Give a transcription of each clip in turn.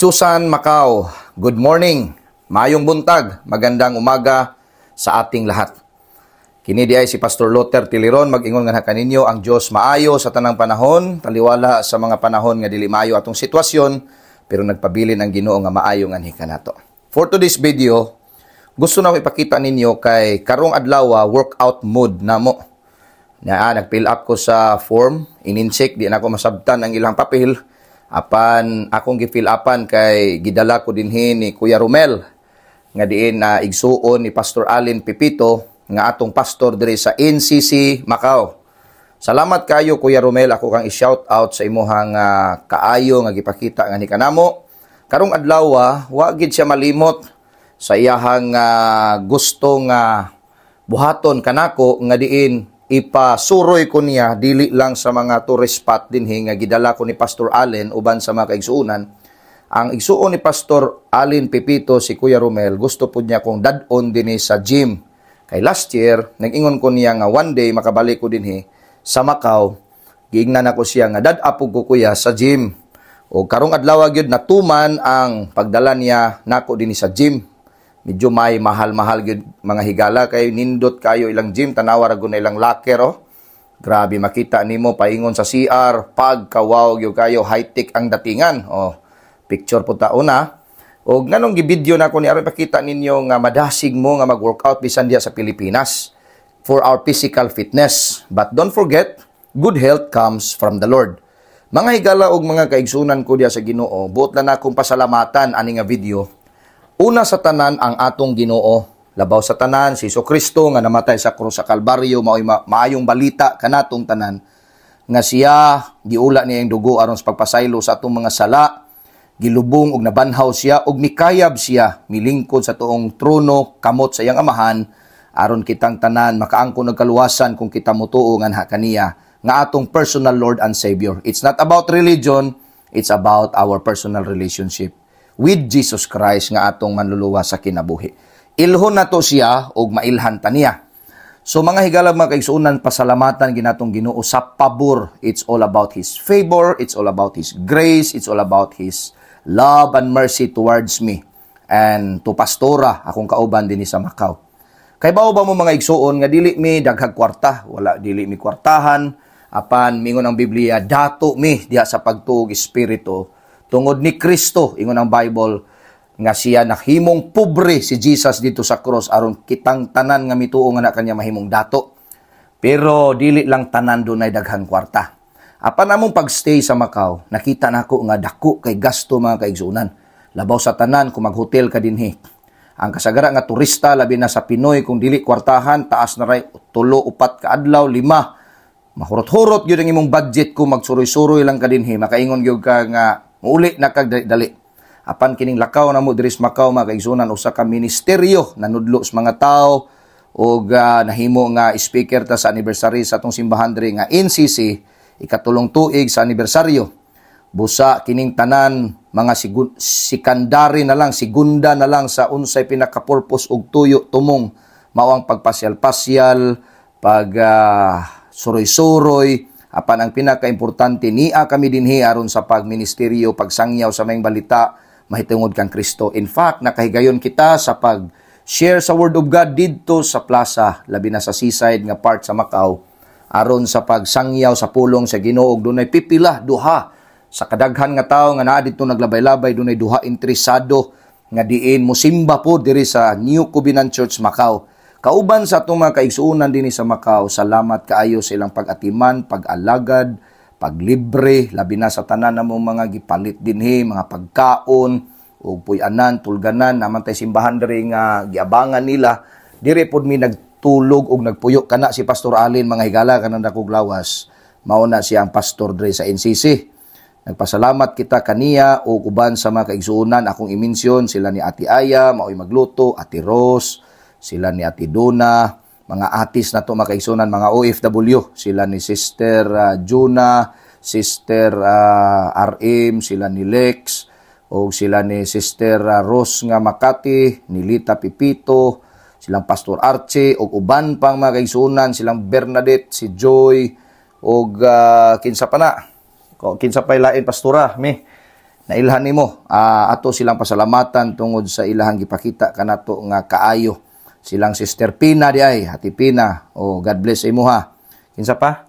Chusan, Macau, good morning, mayong buntag, magandang umaga sa ating lahat. Kini di ay si Pastor Luther Tiliron, mag-ingon nga kaninyo ang Dios maayo sa tanang panahon, taliwala sa mga panahon nga dili maayo atong sitwasyon, pero nagpabilin ang Ginoo nga maayo nga hikanato. For today's video, gusto na ko ipakita ninyo kay karong adlaw workout mode namo. Nag-fill up ko sa form, in-check, di na ako masabtan ang ilang papel. Apan akong gi-fill upan kay gidala ko dinhi ni Kuya Romel nga diin na igsuon ni Pastor Allen Pipito nga atong pastor diri sa NCC Macau. Salamat kayo Kuya Romel, ako kang i-shout out sa imuhang kaayo nga gipakita nga ni kanamo. Karong adlaw wa gid siya malimot sa iyahang gustong buhaton kanako nga diin ipasuroy ko niya dili lang sa mga tourist spot dinhi nga gidala ko ni Pastor Allen uban sa mga kaigsuonan. Ang igsuon ni Pastor Allen Pipito si Kuya Romel, gusto po niya kong dad-on dinhi sa gym. Kay last year nag-ingon ko niya nga one day makabalik ko dinhi sa Macau, giingnan ako siya nga dad-apog ko kuya sa gym. O karong adlaw gyud natuman ang pagdala niya nako dinhi sa gym. Medyo may mahal-mahal gyud mga higala kay nindot kayo ilang gym, tanawa ra gud ilang locker Grabe makita nimo paingon sa CR, pagkawaw gyud kayo, high-tech ang datingan. Picture po ta una. Og nganong gi-video na ko ni aron pakita ninyo nga madasig mo nga mag-workout bisan diya sa Pilipinas for our physical fitness. But don't forget, good health comes from the Lord. Mga higala og mga kaigsunan ko diya sa Ginoo, buot na akong pasalamatan ani nga video. Una sa tanan ang atong Ginoo, labaw sa tanan si Jesucristo nga namatay sa krus sa Kalbaryo, maayong balita kanatong tanan nga siya giula niya ang dugo aron sa pagpasaylo sa atong mga sala, gilubong og nabanhaw siya og mikayab siya milingkod sa tuong trono kamot sa iyang amahan aron kitang tanan makaangkon og kaluwasan kung kita motuo nga kaniya nga atong personal Lord and Savior. It's not about religion, it's about our personal relationship with Jesus Christ nga atong manluluwa sa kinabuhi. Ilhon nato siya og mailhan ta niya. So mga higala mga kaigsuonan, pasalamatan ginatong Ginoo sa pabor. It's all about His favor, it's all about His grace, it's all about His love and mercy towards me and to pastora akong kauban dinhi sa Macau. Kay bao ba mo mga igsuon nga dili mi daghag kwarta, wala dili mi kwartahan, apan mingon ang Biblia dato mi diha sa pagtuog espiritu. Tungod ni Kristo, ingon ang Bible, nga siya nahimong pobre si Jesus dito sa cross aron kitang tanan nga mituo nga na kanya mahimong dato. Pero dili lang tanan dunay daghang kwarta. Apan among pagstay sa Macau, nakita nako nga dako kay gasto mga kaigsuonan. Labaw sa tanan kung maghotel ka dinhi. Ang kasagara nga turista labi na sa Pinoy kung dili kwartahan, taas na ray 3, 4 ka adlaw, 5. Mahurot-hurot gyud ang imong budget kung magsuroy-suroy lang ka dinhi, makaingon gyud ka nga uli na kagdali. Apan kining lakaw na mo diri sa Macau mga kaigsuonan, usa ka ministeryo nanudlo sa mga tao og nahimo nga speaker ta sa anniversary sa atong simbahan diri nga NCC, ikatulong tuig sa anibersaryo. Busa kining tanan mga sikandari na lang, segunda na lang sa unsay pinaka-purpose og tuyo tumong mao ang pagpasyal-pasyal, pag suroy-suroy. Apan ang pinaka-importante niya kami dinhi aron sa pagministeryo, pagsangyaw sa mayong balita, mahitungod kang Kristo. In fact, nakahigayon kita sa pag-share sa Word of God dito sa plaza, labi na sa seaside nga part sa Macau, aron sa pagsangyaw sa pulong sa Ginoo. Dunay pipila, duha, sa kadaghan nga tao nga naa dito naglabay-labay, dunay duha interesado nga diin mosimba po diri sa New Covenant Church Macau. Kauban sa itong mga kaigsuonan din sa Macau, salamat kaayo sa ilang pag-atiman, pag-alagad, paglibre, labi na sa tanan namong mga gipalit dinhi, mga pagkaon, o puyanan, tulganan, naman tayo simbahan diri nga giabangan nila. Dire pod mi nagtulog og nagpuyo kana si Pastor Allen, mga higala kanang dakog lawas. Mauna siya ang pastor diri sa NCC. Nagpasalamat kita kaniya o uban sa mga kaigsuonan, akong i-mention sila ni Ate Aya, mao'y magluto, Ate Rose, sila ni Ate Dona, mga atis na to mga kaigsuonan, mga OFW, sila ni Sister Juna, Sister RM, sila ni Lex, o sila ni Sister Rose nga Makati, ni Lita Pipito, silang Pastor Archie, o uban pang mga kaigsuonan, silang Bernadette, si Joy, o kinsa pa na, kinsa pa lain pastora, nailhan nimo. Ato silang pasalamatan tungod sa ilahang gipakita kanato nga kaayo. Silang Sister Pina di ay, Ati Pina. God bless imo ha. Kinsa pa?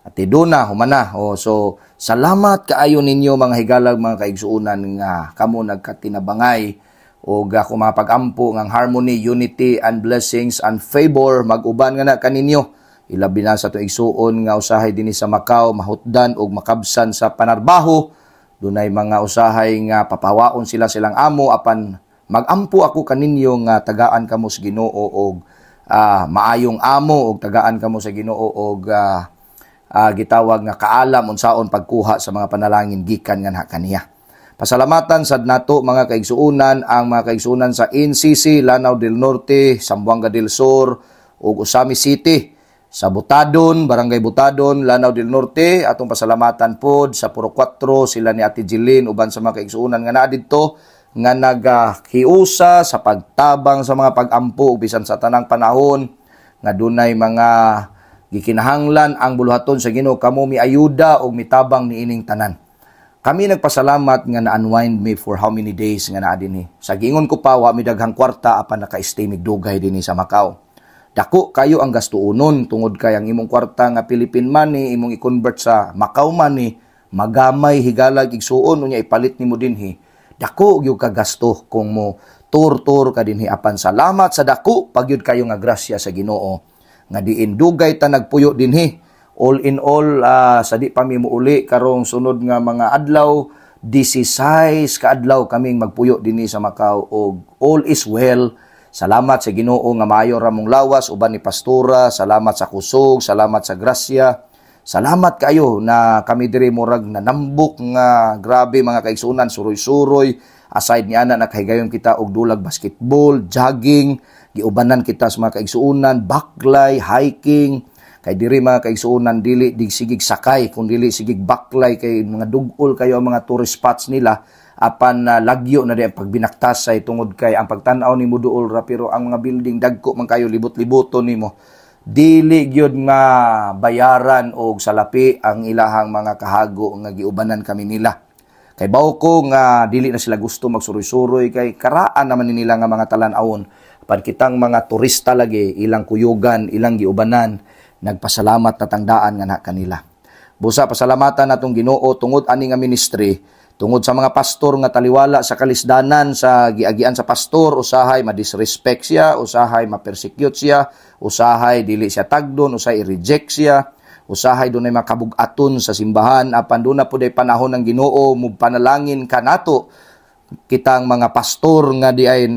Ati Duna, humana. So salamat kaayo ninyo mga higalag, mga kaigsuunan nga kamo nagkatinabangay o kung mga pag-ampo ng harmony, unity, and blessings, and favor, mag-uban nga na kaninyo. Ilabi na sa itong igsuon nga usahay din sa Macau, mahutdan o makabsan sa panarbaho. Dunay mga usahay nga papawaon sila silang amo, apan mag-ampo ako kaninyo nga tagaan kamo sa Ginoo og maayong amo, og tagaan kamo sa Ginoo og gitawag nga kaalam unsaon pagkuha sa mga panalangin gikan nga kaniya. Pasalamatan sad nato mga kaigsuunan ang mga kaigsuunan sa NCC, Lanao del Norte, Zamboanga del Sur ug Usami City, sa Butadon, Barangay Butadon, Lanao del Norte. Atong pasalamatan pod sa Puro 4 sila ni Ate Jeline uban sa mga kaigsuunan nga naa didto nga nagahiusa sa pagtabang sa mga pag-ampo bisan sa tanang panahon nga dunay mga gikinahanglan ang buluhaton sa Ginoo kamo miayuda og mitabang niining tanan. Kami nagpasalamat nga na-unwind me for how many days nga naa dinhi. Sa giingon ko pa, wa mi daghang kwarta apan naka-stay mig dugay dinhi sa Macau. Dako kayo ang gastuunon tungod kay ang imong kwarta nga Philippine money imong i-convert sa Macau money, magamay higalag igsuon unya ipalit nimo dinhi. Dako gyud ka gasto kung mo tur-tur ka dinhi apan salamat sa dako pagyud kayo nga grasya sa Ginoo nga diin dugay ta nagpuyo dinhi. All in all, sa di pa mi muuli karong sunod nga mga adlaw, 16 ka adlaw kaming magpuyo dinhi sa Macau og all is well. Salamat sa Ginoo nga maayo ra mong lawas uban ni pastora, salamat sa kusog, salamat sa grasya. Salamat kayo na kami diri murag nanambok nga grabe mga kaigsunan, suroy-suroy. Aside ni ana nakahigayon kita og dulag basketball, jogging, giubanan kita sa mga kaigsuunan, baklay, hiking. Kay diri mga kaigsuunan dili dig sigig sakay kun dili sigig baklay kay mga dugol kayo ang mga tourist spots nila apan lagyo na di ang pagbinaktasay tungod kay ang pagtan-aw nimo duol ra pero ang mga building dagko man kayo libot-liboton nimo dili gyud nga bayaran og salapi ang ilahang mga kahago nga giubanan kami nila. Kay bawo ko nga dili na sila gusto magsuroy-suroy kay karaan naman nila nga mga talan-awon apan kitang mga turista lagi ilang kuyugan ilang giubanan. Nagpasalamat na tangdaan nga na kanila. Busa pasalamatan natong Ginoo tungod ani nga ministry, tungod sa mga pastor nga taliwala sa kalisdanan sa giagian sa pastor, usahay ma-disrespect siya, usahay ma-persecute siya, usahay dili siya tagdon, usahay i-reject siya, usahay dunay makabug-aton sa simbahan apan duna pud ay panahon ng Ginoo mugpanalangin kanato kitang mga pastor nga di ay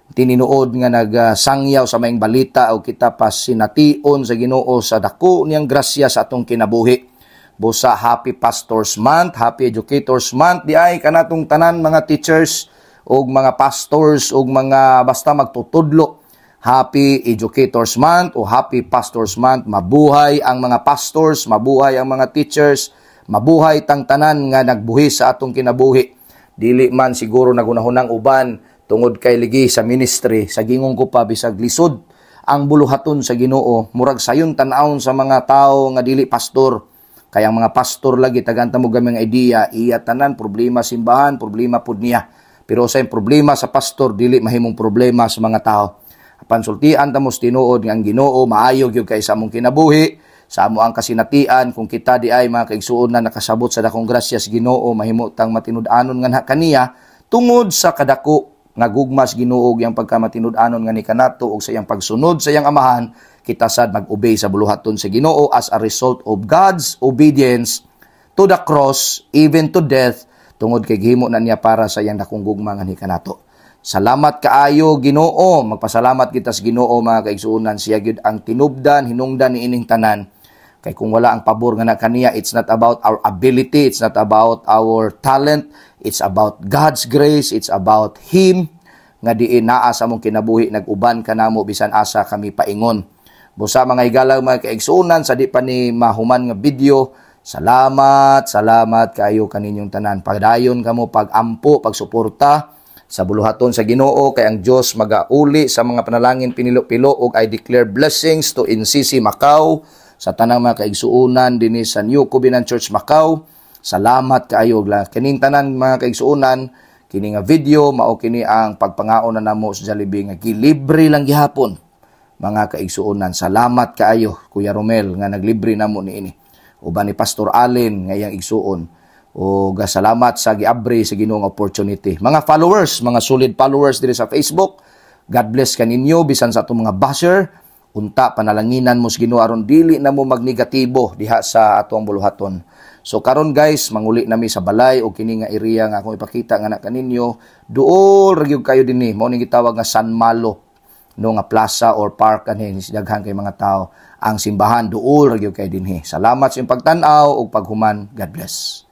tininuod nga nagsangyaw sa maing balita o kita pa sination sa Ginoo sa dako niyang grasya sa atong kinabuhi. Busa Happy Pastors Month, Happy Educators Month, di ay kanatong tanan mga teachers o mga pastors o mga basta magtutudlo. Happy Educators Month o Happy Pastors Month. Mabuhay ang mga pastors, mabuhay ang mga teachers, mabuhay tang tanan nga nagbuhi sa atong kinabuhi. Dili man siguro nagunahunang uban tungod kay ligi sa ministry, sa gingon ko pa bisag lisod ang buluhaton sa Ginoo, murag sayon tan-awon sa mga tao nga dili pastor. Kaya ang mga pastor lagi taganta mo gamay nga idea, iya tanan problema simbahan, problema pud niya. Pero sa problema sa pastor dili mahimong problema sa mga tao. Apan sultian ta mo tinuod nga ang Ginoo maayo gyud kay sa among kinabuhi, sa amo ang kasinatian kung kita di ay mga kaigsuon na nakasabot sa dakong grasya sa Ginoo, mahimo tang matinud-anon nga kaniya tungod sa kadako nga gugmas Ginoo yang pagkamatinud-anon nga ni kanato og sa iyang pagsunod sa iyang amahan, kita sad mag-obey sa buluhaton sa Ginoo as a result of God's obedience to the cross, even to death, tungod kay gihimo na niya para sa iyang dakong gugma nga ni kanato. Salamat kaayo Ginoo, magpasalamat kita sa Ginoo mga kaigsuonan, siya gyud ang tinubdan, hinungdan ni ining tanan. Kay kung wala ang pabor nga na kaniya, it's not about our ability, it's not about our talent, it's about God's grace, it's about Him, nga diin naa sa mong kinabuhi, nag-uban ka namo bisan asa kami paingon. Busa mga higalang mga kaigsuunan, sa di pa ni mahuman nga video, salamat kayo kaninyong tanan. Pagdayon kamo, pag-ampo, pagsuporta sa buluhaton sa Ginoo, kay ang Dios magauli sa mga panalangin pinilo-pilo, og I declare blessings to NCC Macau, sa tanang mga kaigsuunan dinhi sa New Covenant Church Macau, Salamat kaayo la kining tanan mga kaigsuonan, kini nga video mao kini ang pagpangaon na namo sa Jollibee nga gilibre lang gihapon. Mga kaigsuonan, salamat kaayo Kuya Romel nga naglibre namo niini. Uban ni Pastor Allen nga iyang igsuon. O salamat sa giabre sa Ginoong opportunity. Mga followers, mga solid followers diri sa Facebook, God bless kaninyo bisan sa atong mga basher. Unta panalanginan mo sa Ginoo aron dili na mo magnegatibo diha sa atong buluhaton. So karon guys, manguli nami sa balay o kini nga area nga akong ipakita nga na kaninyo, duol ra gyud kayo dinhi, mao ning gitawag nga San Malo no nga plaza or park ani daghan kay mga tao. Ang simbahan duol ra gyud kay dinhi. Salamat sa inyong pagtan-aw ug paghuman. God bless.